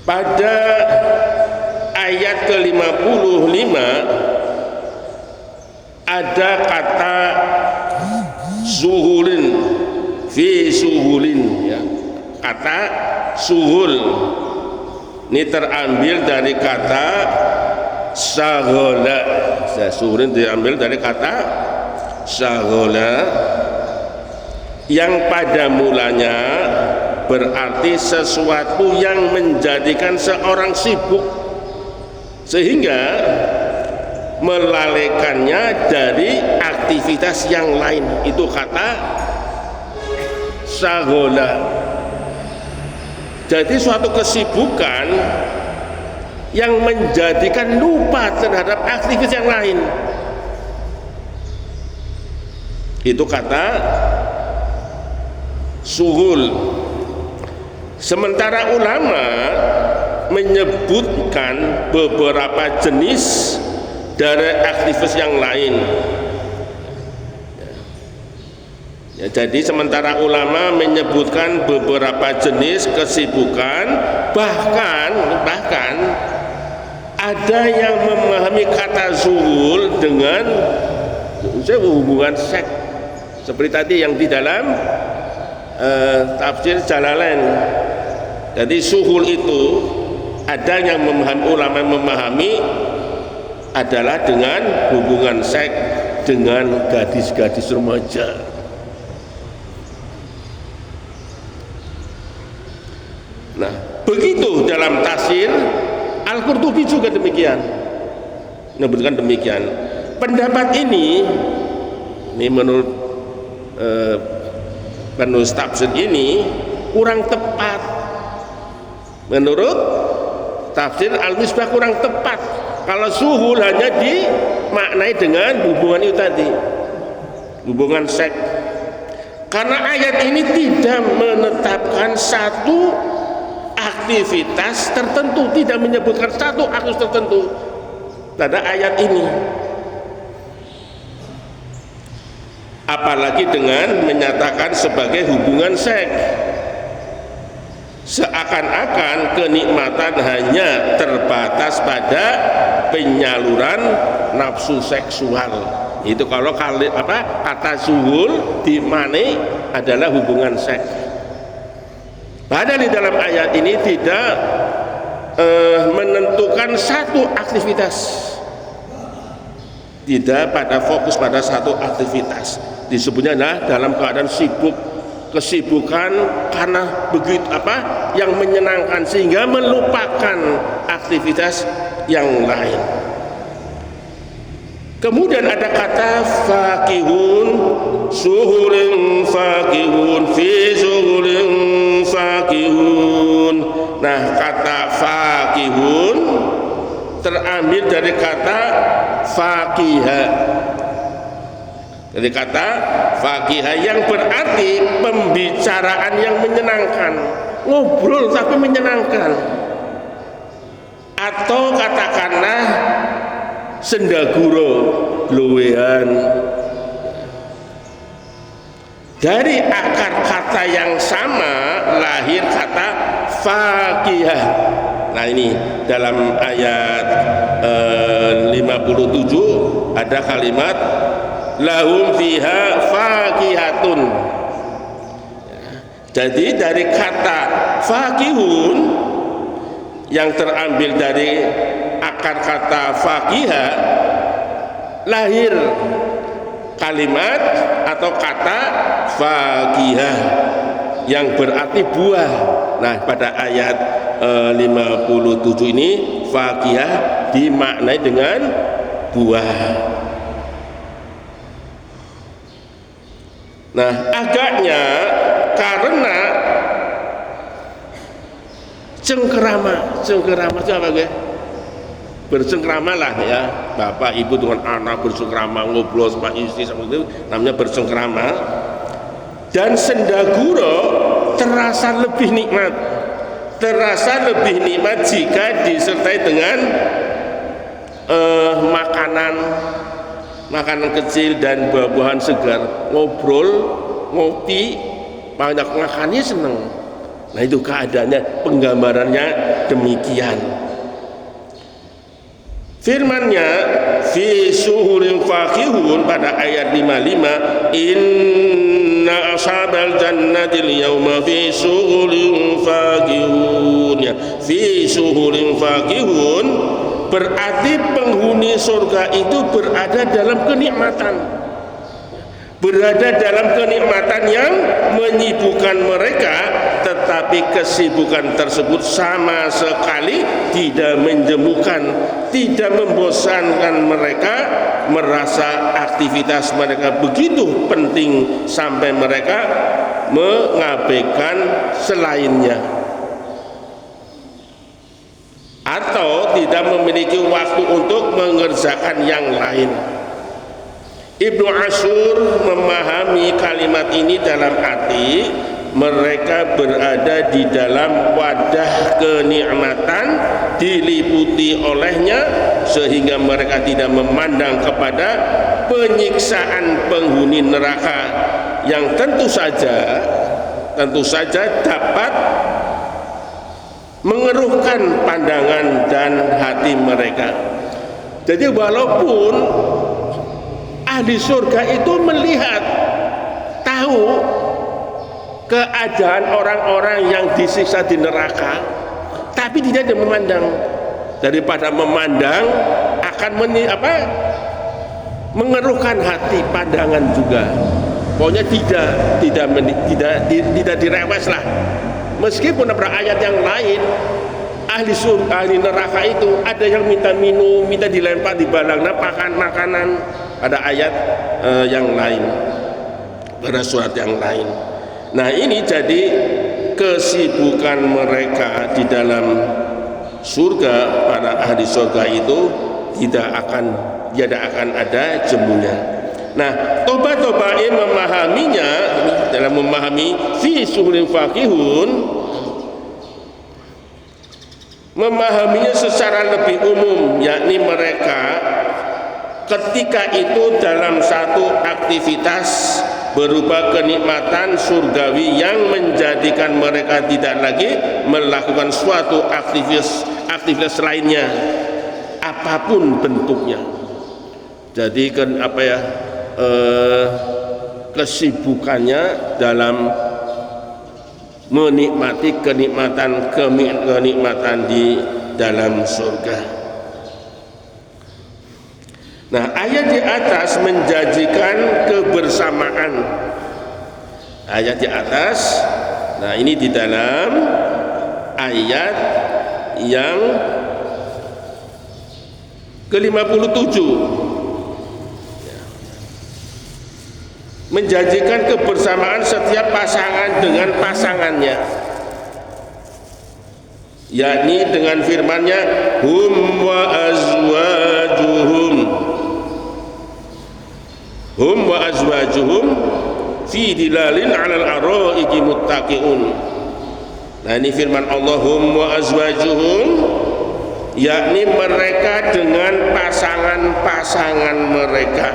pada ayat ke-55 ada kata suhulin fi suhulin, ya. Kata suhul ini terambil dari kata sagola. Suhulin diambil dari kata sagola yang pada mulanya berarti sesuatu yang menjadikan seorang sibuk sehingga melalaikannya dari aktivitas yang lain. Itu kata sagola. Jadi suatu kesibukan yang menjadikan lupa terhadap aktivitas yang lain. Itu kata suhul. Sementara ulama menyebutkan beberapa jenis dari aktivitas yang lain. Ya, jadi sementara ulama menyebutkan beberapa jenis kesibukan, bahkan ada yang memahami kata zuhul dengan hubungan seks, seperti tadi yang di dalam tafsir Jalalain. Jadi suhul itu ada yang memahami, ulama yang memahami adalah dengan hubungan seks dengan gadis-gadis remaja. Nah, begitu dalam tafsir Al-Qurtubi juga demikian, menyebutkan demikian. Pendapat ini menurut penulis tafsir ini kurang tepat. Menurut tafsir Al-Misbah kurang tepat kalau suhul hanya dimaknai dengan hubungan itu tadi, hubungan seks. Karena ayat ini tidak menetapkan satu aktivitas tertentu, tidak menyebutkan satu aktivitas tertentu pada ayat ini. Apalagi dengan menyatakan sebagai hubungan seks, seakan-akan kenikmatan hanya terbatas pada penyaluran nafsu seksual. Itu kalau kata suhul dimaknai adalah hubungan seks. Padahal di dalam ayat ini tidak menentukan satu aktivitas, tidak pada fokus pada satu aktivitas. Disebutnya adalah dalam keadaan sibuk, kesibukan karena begitu yang menyenangkan sehingga melupakan aktivitas yang lain. Kemudian ada kata fakihun, suhulin fakihun, fi suhulin fakihun. Nah, kata fakihun terambil dari kata fakihah. Dari kata fakihah yang berarti pembicaraan yang menyenangkan, ngobrol tapi menyenangkan. Atau katakanlah sendaguro, luwehan. Dari akar kata yang sama lahir kata fakihah. Nah, ini dalam ayat 57 ada kalimat lahum fiha fakihatun. Jadi dari kata fakihun yang terambil dari akar kata fakihah lahir kalimat atau kata fakihah yang berarti buah. Nah, pada ayat 57 ini fakihah dimaknai dengan buah. Nah, agaknya karena cengkerama itu apa, guys? Bersengkrama lah ya, bapak ibu dengan anak bersengkrama, ngobrol sama istri seperti itu namanya bersengkrama. Dan sendaguro terasa lebih nikmat, jika disertai dengan makanan kecil dan buah-buahan segar. Ngobrol, ngopi, banyak makannya seneng. Nah itu keadaannya, penggambarannya demikian. Firman-Nya fi suhurin faqihun pada ayat 55, inna ashabal jannatil yawma fi suhurin faqihun. Ya, fi suhurin faqihun berarti penghuni surga itu berada dalam kenikmatan, berada dalam kenikmatan yang menyibukkan mereka, tetapi kesibukan tersebut sama sekali tidak menjemukan, tidak membosankan mereka, merasa aktivitas mereka begitu penting sampai mereka mengabaikan selainnya atau tidak memiliki waktu untuk mengerjakan yang lain. Ibnu Ashur memahami kalimat ini dalam arti mereka berada di dalam wadah kenikmatan, diliputi olehnya, sehingga mereka tidak memandang kepada penyiksaan penghuni neraka yang tentu saja dapat mengeruhkan pandangan dan hati mereka. Jadi walaupun ahli surga itu melihat, tahu keadaan orang-orang yang disiksa di neraka, tapi tidak ada memandang. Daripada memandang akan mengeruhkan hati, pandangan juga. Pokoknya tidak direwes lah. Meskipun ada ayat yang lain, ahli neraka itu ada yang minta minum, minta dilempar di balangna makanan. Ada ayat yang lain, pada surat yang lain. Nah ini jadi kesibukan mereka di dalam surga, para ahli surga itu tidak akan ada jemunya. Nah Toba-Tobai memahaminya, dalam memahami fi suhurin faqihun, memahaminya secara lebih umum, yakni mereka ketika itu dalam satu aktivitas berupa kenikmatan surgawi yang menjadikan mereka tidak lagi melakukan suatu aktivitas lainnya apapun bentuknya. Jadi kesibukannya dalam menikmati kenikmatan di dalam surga. Nah, ayat di atas menjanjikan kebersamaan. Ayat di atas, nah ini di dalam ayat yang ke-57 menjanjikan kebersamaan setiap pasangan dengan pasangannya, yakni dengan firman-Nya hum wa azwajuhum fi dilalin 'alal araiki muttaqiun. Nah ini firman Allah, hum wa azwajuhum, yakni mereka dengan pasangan-pasangan mereka.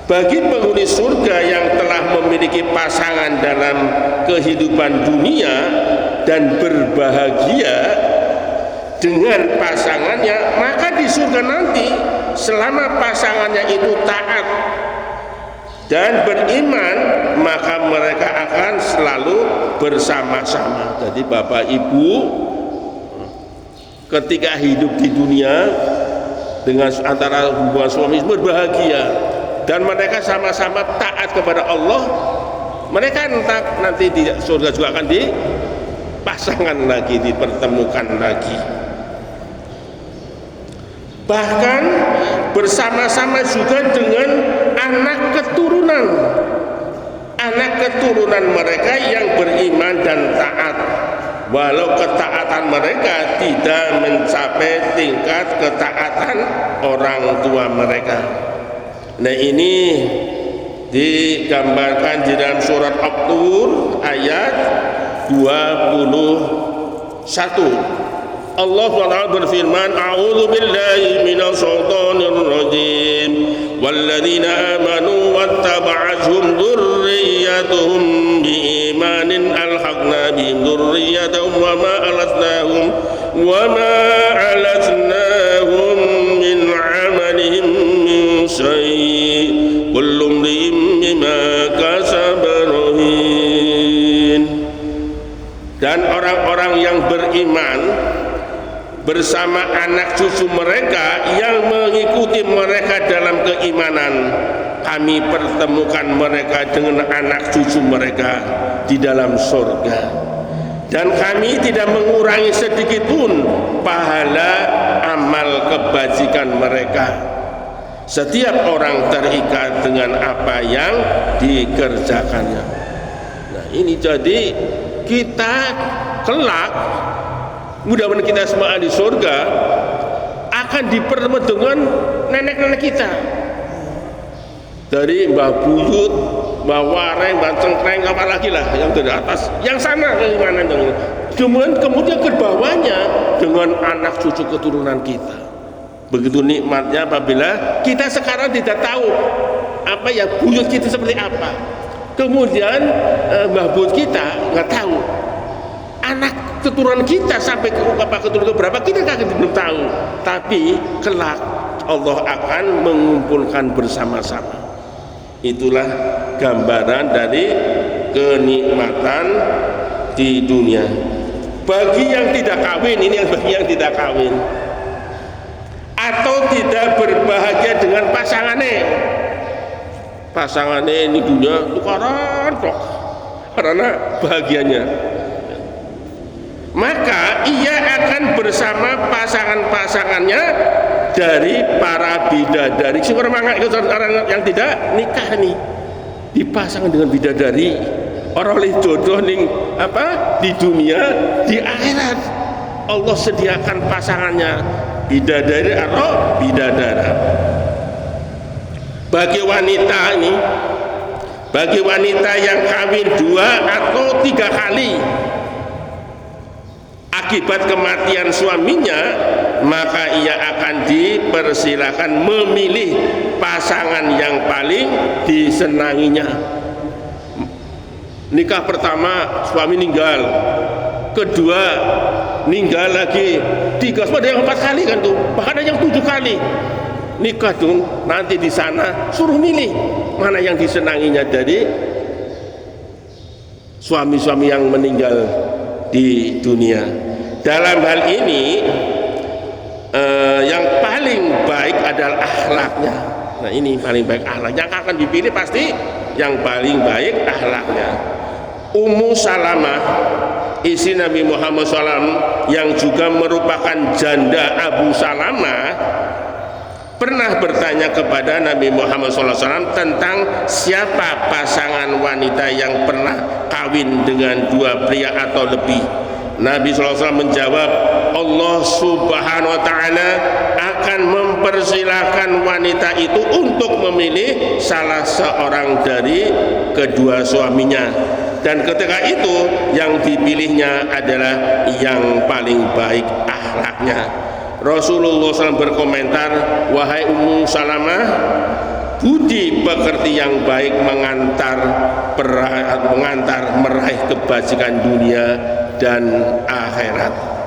Bagi penghuni surga yang telah memiliki pasangan dalam kehidupan dunia dan berbahagia dengan pasangannya, maka di surga nanti selama pasangannya itu taat dan beriman, maka mereka akan selalu bersama-sama. Jadi Bapak Ibu ketika hidup di dunia dengan antara hubungan suami istri berbahagia dan mereka sama-sama taat kepada Allah, mereka entah nanti di surga juga akan dipasangkan lagi, dipertemukan lagi. Bahkan bersama-sama juga dengan anak keturunan mereka yang beriman dan taat, walau ketaatan mereka tidak mencapai tingkat ketaatan orang tua mereka. Nah ini digambarkan di dalam surat At-Tur ayat 21. Allah SWT berfirman, a'udzu billahi minasy syaithanir rajim, walladzina amanu wattaba'athum dzurriyyatuhum biimanin alhaqna bihim dzurriyyatahum wa ma alatnahum min amalihim min syai' kullu imrin bima kasaba rahin. Dan orang-orang yang beriman bersama anak cucu mereka yang mengikuti mereka dalam keimanan, kami pertemukan mereka dengan anak cucu mereka di dalam surga, dan kami tidak mengurangi sedikit pun pahala amal kebajikan mereka. Setiap orang terikat dengan apa yang dikerjakannya. Nah, ini jadi kita kelak, mudah-mudahan kita semua di surga akan dipertemukan dengan nenek-nenek kita, dari Mbah Buyut, Mbah Wareng, Mbah Cengkreng, apalagi lah yang dari atas, yang sana keimanan yang kemudian ke bawahnya dengan anak cucu keturunan kita. Begitu nikmatnya apabila kita sekarang tidak tahu apa ya buyut kita seperti apa, kemudian Mbah Buyut kita nggak tahu, anak keturunan kita sampai ke keturunan berapa kita belum tahu, tapi kelak Allah akan mengumpulkan bersama-sama. Itulah gambaran dari kenikmatan di dunia. Bagi yang tidak kawin, ini yang bagi yang tidak kawin atau tidak berbahagia dengan pasangannya ini dunia tukaran kok karena bahagianya, maka ia akan bersama pasangan-pasangannya dari para bidadari. Orang yang tidak nikah nih dipasang dengan bidadari, orang oleh jodoh ning apa di dunia, di akhirat Allah sediakan pasangannya bidadari atau bidadara. Bagi wanita ini, bagi wanita yang kawin 2 atau 3 kali akibat kematian suaminya, maka ia akan dipersilakan memilih pasangan yang paling disenanginya. Nikah pertama suami meninggal, kedua meninggal lagi, 3, ada yang 4 kali kan tuh, bahkan ada yang 7 kali nikah dong. Nanti di sana suruh milih mana yang disenanginya dari suami-suami yang meninggal di dunia. Dalam hal ini yang paling baik adalah akhlaknya. Nah, ini paling baik akhlak. Yang akan dipilih pasti yang paling baik akhlaknya. Ummu Salamah, istri Nabi Muhammad SAW yang juga merupakan janda Abu Salamah, pernah bertanya kepada Nabi Muhammad SAW tentang siapa pasangan wanita yang pernah kawin dengan 2 pria atau lebih. Nabi SAW menjawab, Allah Subhanahu wa Ta'ala akan mempersilahkan wanita itu untuk memilih salah seorang dari kedua suaminya, dan ketika itu yang dipilihnya adalah yang paling baik akhlaknya. Rasulullah SAW berkomentar, wahai Ummu Salamah, budi pekerti yang baik mengantar meraih kebajikan dunia dan akhirat.